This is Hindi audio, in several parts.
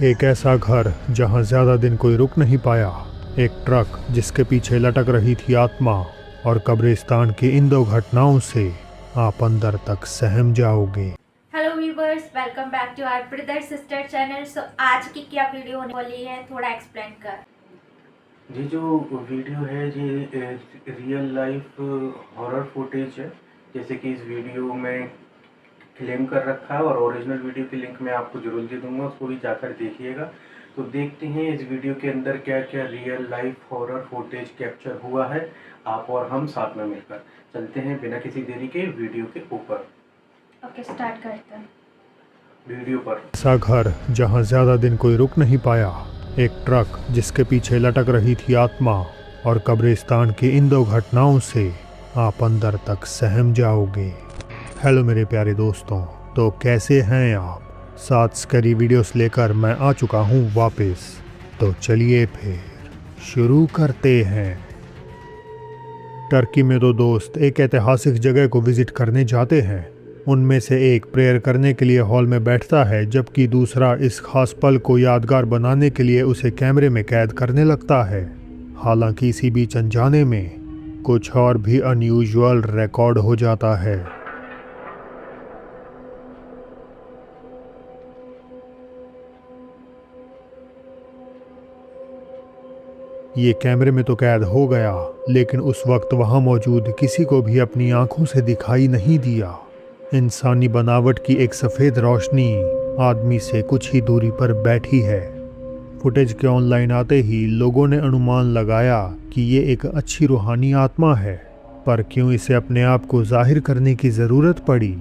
एक ऐसा घर जहां ज्यादा दिन कोई रुक नहीं पाया, एक ट्रक जिसके पीछे लटक रही थी आत्मा, और कब्रिस्तान की इन दो घटनाओं से आप अंदर तक सहम जाओगे। Hello viewers, welcome back to our brother sister channel. So आज की क्या वीडियो होने वाली है, थोड़ा एक्सप्लेन कर। ये जो वीडियो है ये रियल लाइफ हॉरर फुटेज है, जैसे कि इस वीडियो में क्लेम कर रखा है, और ओरिजिनल वीडियो की लिंक मैं आपको जरूर दे दूंगा, उसको भी जाकर देखिएगा। तो देखते हैं इस वीडियो के अंदर क्या क्या real life horror footage capture हुआ है। आप और हम साथ में मिलकर चलते हैं बिना किसी देरी के वीडियो के ऊपर। ओके, स्टार्ट करते हैं वीडियो पर। ऐसा घर जहां ज्यादा दिन कोई रुक नहीं पाया, एक ट्रक जिसके पीछे लटक रही थी आत्मा, और कब्रिस्तान की इन दो घटनाओं से आप अंदर तक सहम जाओगे। हेलो मेरे प्यारे दोस्तों, तो कैसे हैं आप? 7 स्कैरी वीडियोस लेकर मैं आ चुका हूं वापस। तो चलिए फिर शुरू करते हैं। टर्की में दो दोस्त एक ऐतिहासिक जगह को विजिट करने जाते हैं। उनमें से एक प्रेयर करने के लिए हॉल में बैठता है, जबकि दूसरा इस खास पल को यादगार बनाने के लिए उसे कैमरे में कैद करने लगता है। हालांकि इसी बीच अनजाने में कुछ और भी अनयूजुअल रिकॉर्ड हो जाता है। ये कैमरे में तो कैद हो गया, लेकिन उस वक्त वहां मौजूद किसी को भी अपनी आंखों से दिखाई नहीं दिया। इंसानी बनावट की एक सफ़ेद रोशनी आदमी से कुछ ही दूरी पर बैठी है। फुटेज के ऑनलाइन आते ही लोगों ने अनुमान लगाया कि ये एक अच्छी रूहानी आत्मा है, पर क्यों इसे अपने आप को जाहिर करने की ज़रूरत पड़ी,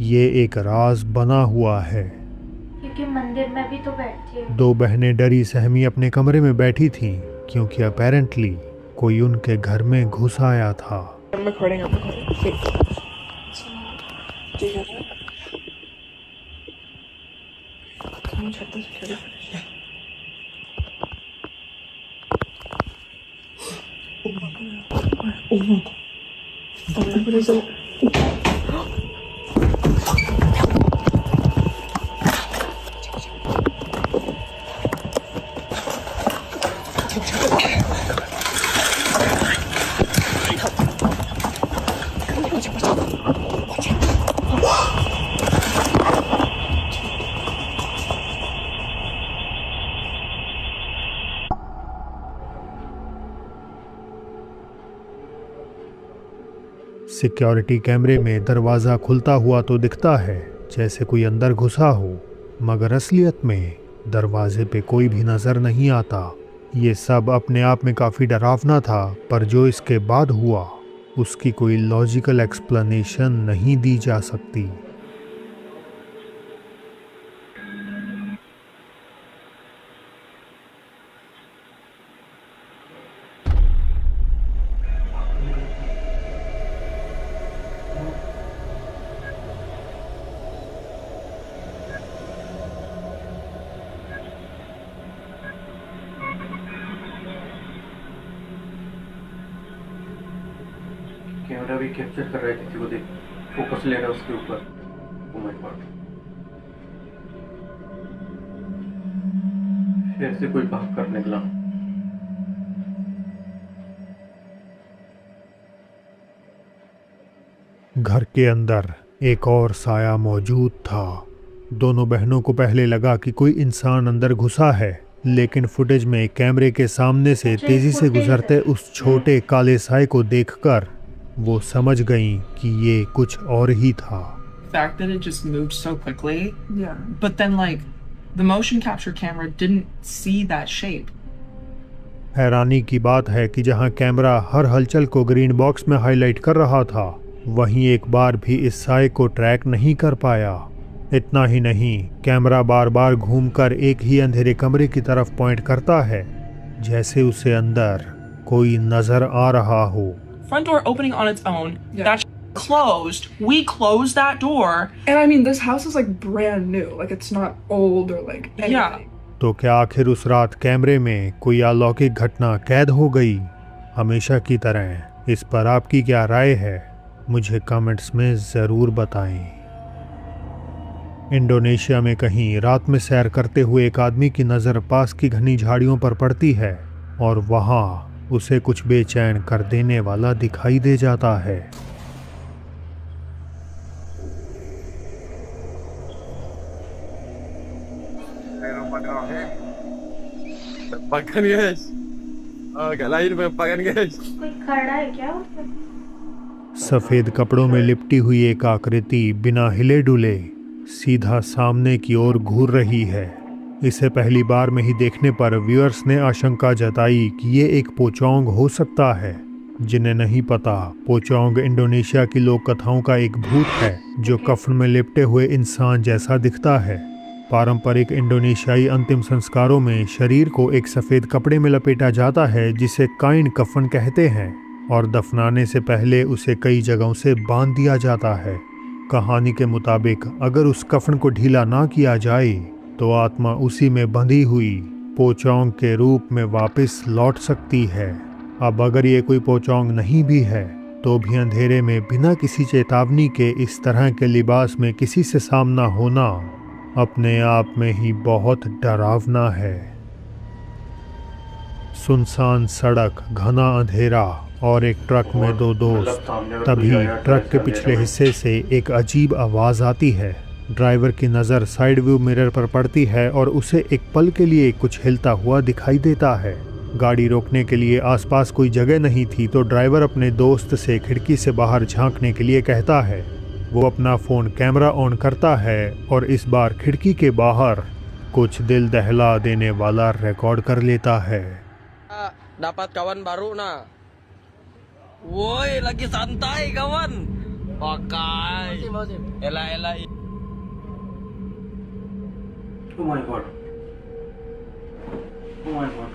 ये एक राज बना हुआ है। क्योंकि मंदिर में भी तो बैठी है। दो बहनें डरी सहमी अपने कमरे में बैठी थीं, क्योंकि अपेरेंटली कोई उनके घर में घुस आया था। सिक्योरिटी कैमरे में दरवाज़ा खुलता हुआ तो दिखता है जैसे कोई अंदर घुसा हो, मगर असलियत में दरवाजे पे कोई भी नज़र नहीं आता। ये सब अपने आप में काफ़ी डरावना था, पर जो इसके बाद हुआ उसकी कोई लॉजिकल एक्सप्लेनेशन नहीं दी जा सकती। कैमरा भी कैप्चर कर रहा है किसी को, देख फोकस ले रहा है उसके ऊपर। ओह माय गॉड, फिर से कोई भाग कर निकला। घर के अंदर एक और साया मौजूद था। दोनों बहनों को पहले लगा कि कोई इंसान अंदर घुसा है, लेकिन फुटेज में कैमरे के सामने से तेजी से गुजरते उस छोटे काले साए को देखकर वो समझ गईं कि ये कुछ और ही था। Fact that it just moved so quickly. Yeah. But then like the motion capture camera didn't see that shape. हैरानी की बात है कि जहां कैमरा हर हलचल को ग्रीन बॉक्स में हाईलाइट कर रहा था, वहीं एक बार भी इस साए को ट्रैक नहीं कर पाया। इतना ही नहीं, कैमरा बार बार घूमकर एक ही अंधेरे कमरे की तरफ पॉइंट करता है, जैसे उसे अंदर कोई नजर आ रहा हो। Front door opening on its own. Yeah. That closed. We closed that door. And I mean, this house is like brand new. Like it's not old or like anything. Yeah. तो क्या आखिर उस रात कैमरे में कोई अलौकिक घटना कैद हो गई हमेशा की तरह? इस पर आपकी क्या राय है, मुझे कमेंट्स में ज़रूर बताएं। इंडोनेशिया में कहीं रात में सैर करते हुए एक आदमी की नज़र पास की घनी झाड़ियों पर पड़ती है और वहाँ उसे कुछ बेचैन कर देने वाला दिखाई दे जाता है। Pakan guys. Agak lain main pakan guys. कोई खड़ा है क्या ऊपर? सफ़ेद कपड़ों में लिपटी हुई एक आकृति बिना हिले डुले सीधा सामने की ओर घूर रही है। इसे पहली बार में ही देखने पर व्यूअर्स ने आशंका जताई कि ये एक पोचोंग हो सकता है। जिन्हें नहीं पता, पोचोंग इंडोनेशिया की लोक कथाओं का एक भूत है जो कफन में लिपटे हुए इंसान जैसा दिखता है। पारंपरिक इंडोनेशियाई अंतिम संस्कारों में शरीर को एक सफ़ेद कपड़े में लपेटा जाता है जिसे काइन कफन कहते हैं और दफनाने से पहले उसे कई जगहों से बांध दिया जाता है। कहानी के मुताबिक अगर उस कफन को ढीला ना किया जाए तो आत्मा उसी में बंधी हुई पोचोंग के रूप में वापस लौट सकती है। अब अगर ये कोई पोचोंग नहीं भी है तो भी अंधेरे में बिना किसी चेतावनी के इस तरह के लिबास में किसी से सामना होना अपने आप में ही बहुत डरावना है। सुनसान सड़क, घना अंधेरा और एक ट्रक में दो दोस्त। तभी ट्रक के पिछले हिस्से से एक अजीब आवाज़ आती है। ड्राइवर की नज़र साइड व्यू मिरर पर पड़ती है और उसे एक पल के लिए कुछ हिलता हुआ दिखाई देता है। गाड़ी रोकने के लिए आसपास कोई जगह नहीं थी तो ड्राइवर अपने दोस्त से खिड़की से बाहर झांकने के लिए कहता है। वो अपना फ़ोन कैमरा ऑन करता है और इस बार खिड़की के बाहर कुछ दिल दहला देने वाला रिकॉर्ड कर लेता है। Dapat kawan baru nah. Woi, lagi santai kawan. Pakai. Ela. Oh my god. Oh my god.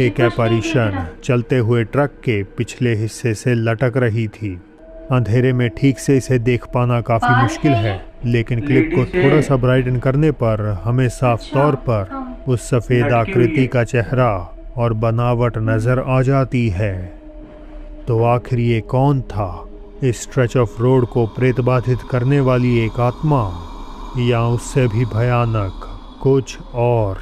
एक एपarition चलते हुए ट्रक के पिछले हिस्से से लटक रही थी। अंधेरे में ठीक से इसे देख पाना काफ़ी मुश्किल है, लेकिन क्लिप को थोड़ा सा ब्राइटन करने पर हमें साफ तौर पर उस सफ़ेद आकृति का चेहरा और बनावट नज़र आ जाती है। तो आखिर ये कौन था? इस स्ट्रेच ऑफ रोड को प्रेत बाधित करने वाली एक आत्मा या उससे भी भयानक कुछ और?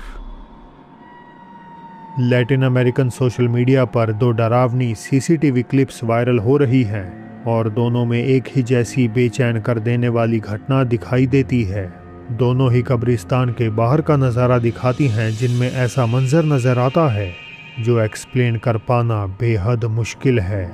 लैटिन अमेरिकन सोशल मीडिया पर दो डरावनी सीसीटीवी क्लिप्स वायरल हो रही हैं और दोनों में एक ही जैसी बेचैन कर देने वाली घटना दिखाई देती है। दोनों ही कब्रिस्तान के बाहर का नज़ारा दिखाती हैं जिनमें ऐसा मंजर नज़र आता है जो एक्सप्लेन कर पाना बेहद मुश्किल है।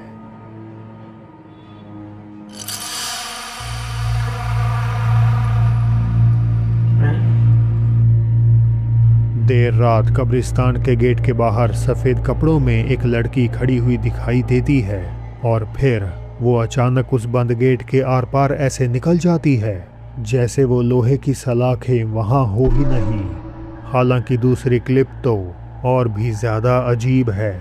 देर रात कब्रिस्तान के गेट के बाहर सफ़ेद कपड़ों में एक लड़की खड़ी हुई दिखाई देती है और फिर वो अचानक उस बंद गेट के आर पार ऐसे निकल जाती है जैसे वो लोहे की सलाखें वहाँ हो ही नहीं। हालांकि दूसरी क्लिप तो और भी ज़्यादा अजीब है।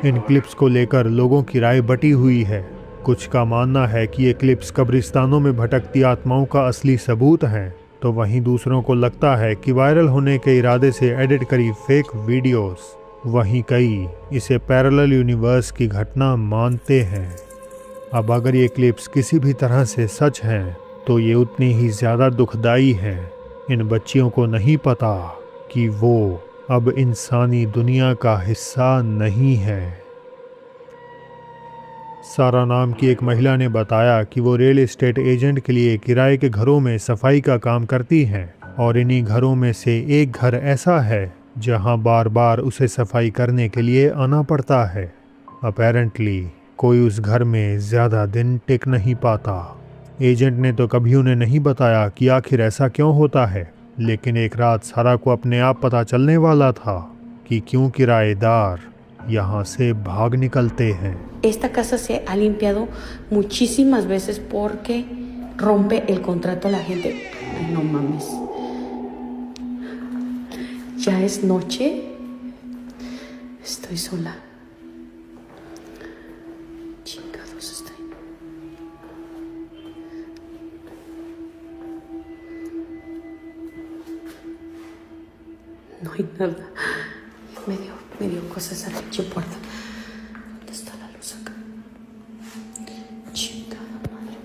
इन क्लिप्स को लेकर लोगों की राय बटी हुई है। कुछ का मानना है कि ये क्लिप्स कब्रिस्तानों में भटकती आत्माओं का असली सबूत हैं, तो वहीं दूसरों को लगता है कि वायरल होने के इरादे से एडिट करी फेक वीडियोस। वहीं कई इसे पैरेलल यूनिवर्स की घटना मानते हैं। अब अगर ये क्लिप्स किसी भी तरह से सच हैं तो ये उतनी ही ज़्यादा दुखदाई हैं। इन बच्चियों को नहीं पता कि वो अब इंसानी दुनिया का हिस्सा नहीं है। सारा नाम की एक महिला ने बताया कि वो रियल एस्टेट एजेंट के लिए किराए के घरों में सफाई का काम करती हैं और इन्हीं घरों में से एक घर ऐसा है जहां बार बार उसे सफाई करने के लिए आना पड़ता है। अपेरेंटली कोई उस घर में ज़्यादा दिन टिक नहीं पाता। एजेंट ने तो कभी उन्हें नहीं बताया कि आखिर ऐसा क्यों होता है, लेकिन एक रात सारा को अपने आप पता चलने वाला था कि क्यों किराएदार यहाँ से भाग निकलते हैं। Esta casa se ha limpiado muchísimas veces porque rompe el contrato a la gente. Ay, no mames. Ya es noche. Estoy sola. Chingados estoy. No hay nada. Me dio cosa esa pinche puerta. ¿Dónde está la luz acá? Chingada madre.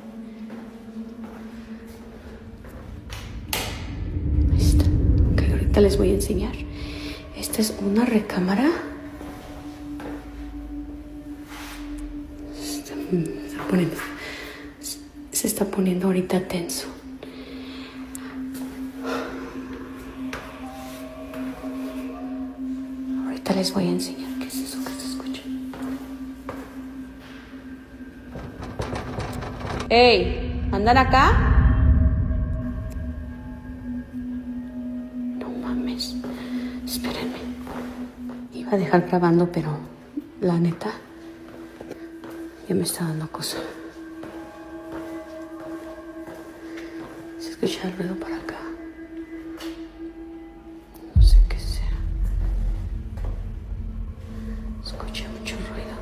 Ahí está. Ok, ahorita les voy a enseñar. Esta es una recámara. Se está poniendo ahorita tenso. Ahorita les voy a enseñar qué es eso que se escucha. ¡Ey! ¿Andan acá? No mames. Espérenme. Iba a dejar grabando, pero la neta ya me está dando cosa. Se escucha el ruido para acá. No sé qué sea. Escuché mucho ruido.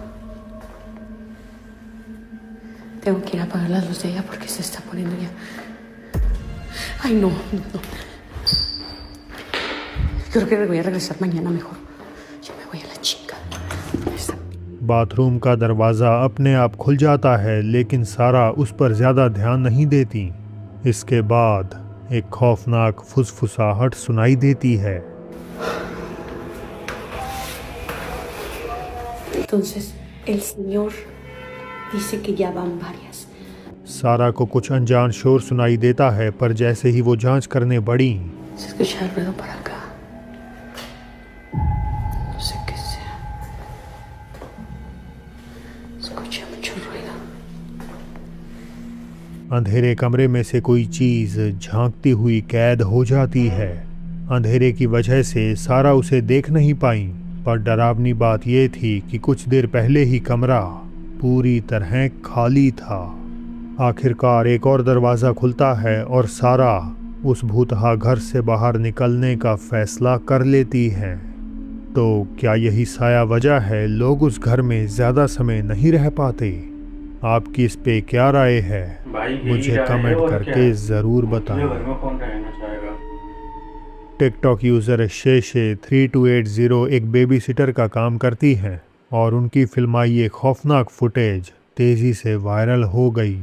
Tengo que ir a apagar la luz de ella porque se está poniendo ya. Ay, no. Creo que me voy a regresar mañana mejor. Ya me voy a la chica. Bathroom का दरवाज़ा अपने आप खुल जाता है, लेकिन सारा उस पर ज़्यादा ध्यान नहीं देती। इसके बाद एक खौफनाक फुसफुसाहट सुनाई देती है। Entonces, el señor dice que ya van varias. सारा को कुछ अनजान शोर सुनाई देता है, पर जैसे ही वो जांच करने बढ़ी, Se escucha el ruido para acá. No sé qué sea. Escucha mucho ruido. अंधेरे कमरे में से कोई चीज़ झांकती हुई कैद हो जाती है। अंधेरे की वजह से सारा उसे देख नहीं पाई, पर डरावनी बात यह थी कि कुछ देर पहले ही कमरा पूरी तरह खाली था। आखिरकार एक और दरवाज़ा खुलता है और सारा उस भूतहा घर से बाहर निकलने का फैसला कर लेती है। तो क्या यही साया वजह है लोग उस घर में ज़्यादा समय नहीं रह पाते? आपकी इस पे क्या राय है? भाई यही मुझे राय है कमेंट और करके क्या? ज़रूर बताएं। घर में कौन रहना चाहेगा? टिकटॉक यूज़र शेशे 3280 एक बेबी सिटर का काम करती हैं और उनकी फिल्माई ये खौफनाक फुटेज तेज़ी से वायरल हो गई।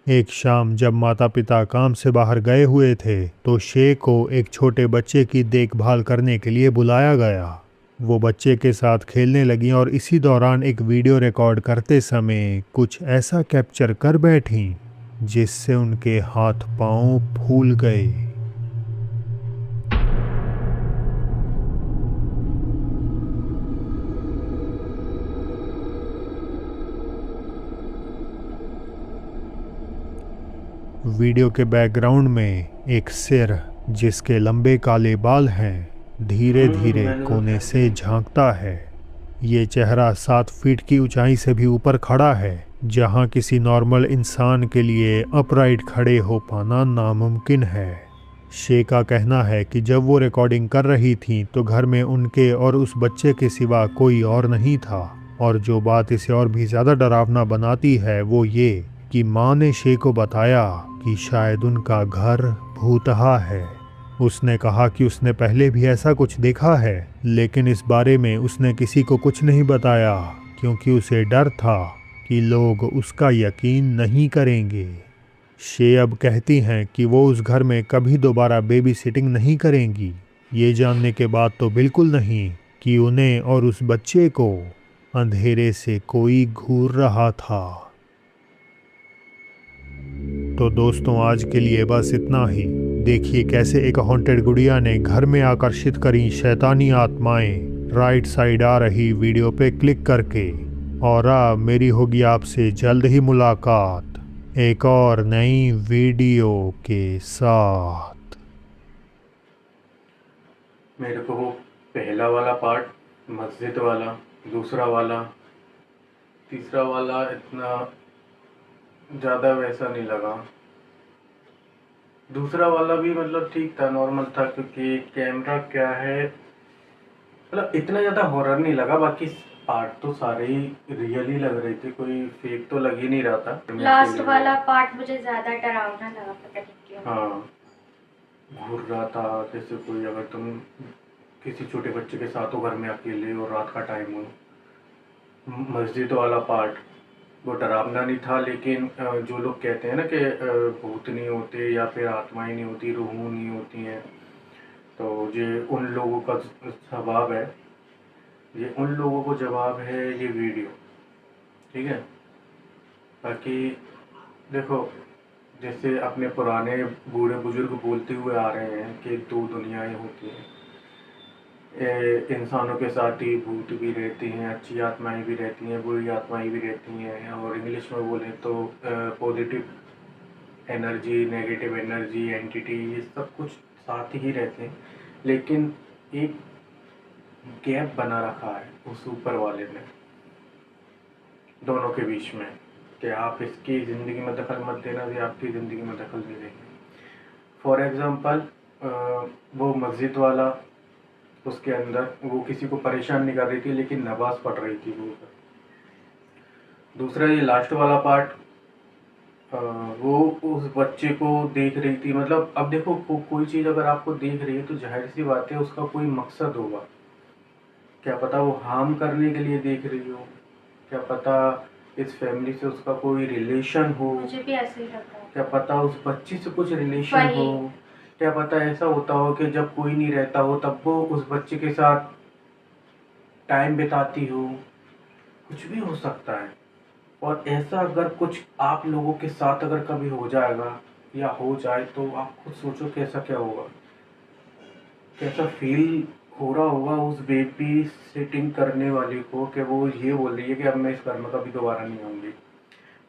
एक शाम जब माता पिता काम से बाहर गए हुए थे तो शे को एक छोटे बच्चे की देखभाल करने के लिए बुलाया गया। वो बच्चे के साथ खेलने लगी और इसी दौरान एक वीडियो रिकॉर्ड करते समय कुछ ऐसा कैप्चर कर बैठीं जिससे उनके हाथ पांव फूल गए। वीडियो के बैकग्राउंड में एक सिर जिसके लंबे काले बाल हैं धीरे धीरे कोने से झांकता है। ये चेहरा 7 फीट की ऊंचाई से भी ऊपर खड़ा है, जहां किसी नॉर्मल इंसान के लिए अपराइट खड़े हो पाना नामुमकिन है। शे का कहना है कि जब वो रिकॉर्डिंग कर रही थी तो घर में उनके और उस बच्चे के सिवा कोई और नहीं था, और जो बात इसे और भी ज़्यादा डरावना बनाती है वो ये कि माँ ने शे को बताया कि शायद उनका घर भूतहा है। उसने कहा कि उसने पहले भी ऐसा कुछ देखा है, लेकिन इस बारे में उसने किसी को कुछ नहीं बताया क्योंकि उसे डर था कि लोग उसका यकीन नहीं करेंगे। शे अब कहती हैं कि वो उस घर में कभी दोबारा बेबी सिटिंग नहीं करेंगी, ये जानने के बाद तो बिल्कुल नहीं कि उन्हें और उस बच्चे को अंधेरे से कोई घूर रहा था। तो दोस्तों आज के लिए बस इतना ही। देखिए कैसे एक हॉन्टेड गुड़िया ने घर में आकर्षित करी शैतानी आत्माएं। राइट साइड आ रही वीडियो पे क्लिक करके। और मेरी होगी आपसे जल्द ही मुलाकात एक और नई वीडियो के साथ। मेरे को वो पहला वाला पार्ट, मस्जिद वाला, दूसरा वाला, तीसरा वाला इतना ज़्यादा वैसा नहीं लगा। दूसरा वाला भी मतलब ठीक था, नॉर्मल था, क्योंकि कैमरा क्या है मतलब इतना ज़्यादा हॉरर नहीं लगा। बाकी पार्ट तो सारे ही रियल ही लग रहे थे, कोई फेक तो लग ही नहीं रहा था। लास्ट वाला पार्ट मुझे ज्यादा डरावना लगा, पता नहीं क्यों। हाँ, घूर रहा था जैसे कोई, अगर तुम किसी छोटे बच्चे के साथ हो घर में अकेले और रात का टाइम हो। मस्जिद वाला पार्ट वो डरावना नहीं था, लेकिन जो लोग कहते हैं ना कि भूत नहीं होते या फिर आत्माएं नहीं होती, रूह नहीं होती हैं, तो ये उन लोगों का जवाब है, ये उन लोगों को जवाब है ये वीडियो, ठीक है। बाकी देखो, जैसे अपने पुराने बूढ़े बुजुर्ग बोलते हुए आ रहे हैं कि 2 दुनियाएं होती हैं, इंसानों के साथ ही भूत भी रहती हैं, अच्छी आत्माएं भी रहती हैं, बुरी आत्माएं भी रहती हैं, और इंग्लिश में बोले तो positive energy, negative energy, entity, ये सब कुछ साथ ही रहते हैं। लेकिन एक गैप बना रखा है उस ऊपर वाले ने दोनों के बीच में कि आप इसकी ज़िंदगी में दखल मत देना, ये आपकी ज़िंदगी में दखल दे देंगे। फॉर एग्ज़ाम्पल वो मस्जिद वाला, उसके अंदर वो किसी को परेशान नहीं कर रही थी, लेकिन नमाज पढ़ रही थी वो। दूसरा ये लास्ट वाला पार्ट, वो उस बच्चे को देख रही थी। मतलब अब देखो, कोई चीज़ अगर आपको देख रही है तो जाहिर सी बात है उसका कोई मकसद होगा। क्या पता वो हार्म करने के लिए देख रही हो, क्या पता इस फैमिली से उसका कोई रिलेशन हो, मुझे भी ऐसे ही लगता है। क्या पता उस बच्ची से कुछ रिलेशन हो, क्या पता ऐसा होता हो कि जब कोई नहीं रहता हो तब वो उस बच्चे के साथ टाइम बिताती हो, कुछ भी हो सकता है। और ऐसा अगर कुछ आप लोगों के साथ अगर कभी हो जाएगा या हो जाए तो आप खुद सोचो कैसा क्या होगा, कैसा फील हो रहा होगा उस बेबी सिटिंग करने वाले को कि वो ये बोल रही है कि अब मैं इस घर में कभी दोबारा नहीं आऊँगी।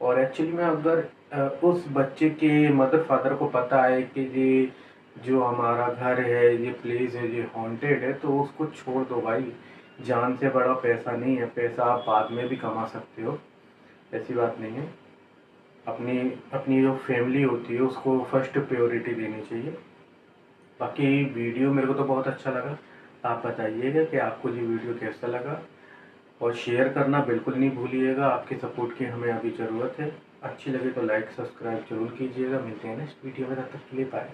और एक्चुअली में अगर उस बच्चे के मदर फादर को पता है कि ये जो हमारा घर है, ये प्लेस है, ये हॉन्टेड है, तो उसको छोड़ दो भाई। जान से बड़ा पैसा नहीं है, पैसा आप बाद में भी कमा सकते हो, ऐसी बात नहीं है। अपनी जो फैमिली होती है उसको फर्स्ट प्रायोरिटी देनी चाहिए। बाकी वीडियो मेरे को तो बहुत अच्छा लगा, आप बताइएगा कि आपको ये वीडियो कैसा लगा, और शेयर करना बिल्कुल नहीं भूलिएगा। आपके सपोर्ट की हमें अभी ज़रूरत है। अच्छी लगे तो लाइक सब्सक्राइब जरूर कीजिएगा। मिलते हैं नेक्स्ट वीडियो में, तब तक के लिए बाय।